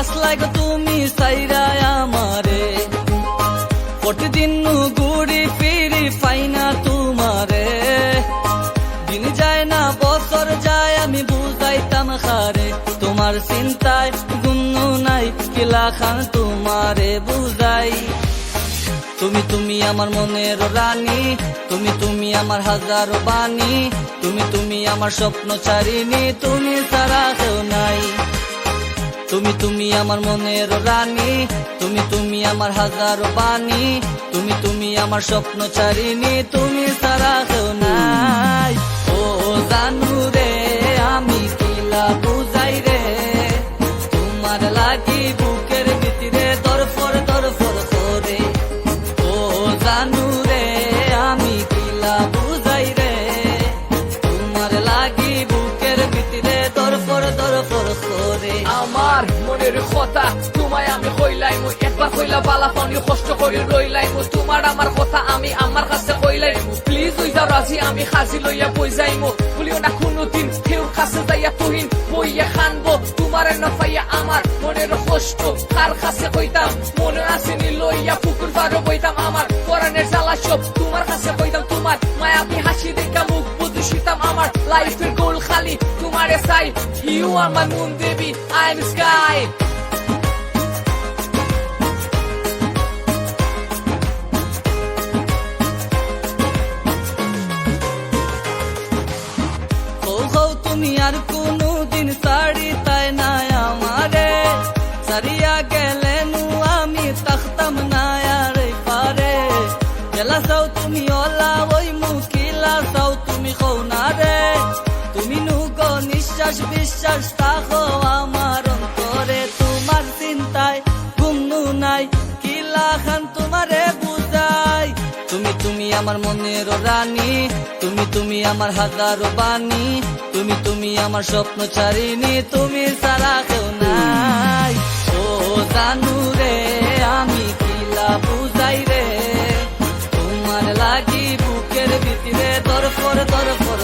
আসলাই গো তুমি সাইরা আমারে, প্রতিদিন ঘুরি ফিরি পাইনা তোমারে। দিন যায় না বছর যায় আমি বুঝাইতাম খারে, তোমার চিন্তায় গুন্নু নাই কিলা খান তোমারে বুঝাই। তুমি তুমি আমার মনের রানী, তুমি তুমি আমার হাজারো বাণী, তুমি তুমি আমার স্বপ্ন চারিনি, তুমি ছাড়া কেউ নাই। তুমি তুমি আমার মনের রানী, তুমি তুমি আমার হাজারো বাণী, তুমি তুমি আমার স্বপ্ন চারিনি, তুমি ছাড়া কেউ নাই। ও জানু রে আমি কিলা বুঝাই রে, তোমার লাগি বুকের ভিতরে দরফর দরফর করে। ও জানু রে আমি কিলা বুঝাই রে, তোমার লাগি বুকের ভিতরে দরফর দরফর করে। আমার মনের কথা তোমায় আমি কইলাইমু, একবার কইলা বালা পানি কষ্ট করে রইলাইমু। তোমার আমার কথা আমি আমার কাছে কইলাইমু, প্লিজ ওই যাও রাজি আমি খাজি লইয়া বই যাইমু। বলিও না কোনোদিন কেউর কাছে যাইয়া তুহিন বইয়া খানবো, তোমার নফাইয়া আমার মনের কষ্ট কার কাছে কইতাম। মনে আসেনি লইয়া পুকুর পাড়ে বইতাম, আমার পরাণের জ্বালা সব তোমার কাছে কইতাম। তোমার মায়াবী হাসি দেখা মুখ বুঝিতাম, আমার লাইফের গোল খালি তোমারে চাই। You are my moon baby, I am sky. তুমি আর কোনো দিন ছাড়ি তাই না আমারে, সারিয়া গেলে নু আমি তাকতাম না আর পারে। গেলা চাও তুমি ওলা ওই মুখিলা চাও তুমি কৌনা রে, তুমি নুগ নিঃশ্বাস বিশ্বাস থাকো আমার অন্তরে। তোমার চিন্তায় গুমনু নাই কিলা খান তোমারে বুঝাই। তুমি তুমি আমার মনের রানী, তুমি তুমি আমার হাজারো বাণী, তুমি তুমি আমার স্বপ্ন চারিনি, তুমি ছাড়া কেউ নাই। ও জানু রে আমি কিলা বুঝাই রে, তোমার লাগি বুকের ভিতরে দরফর দরফর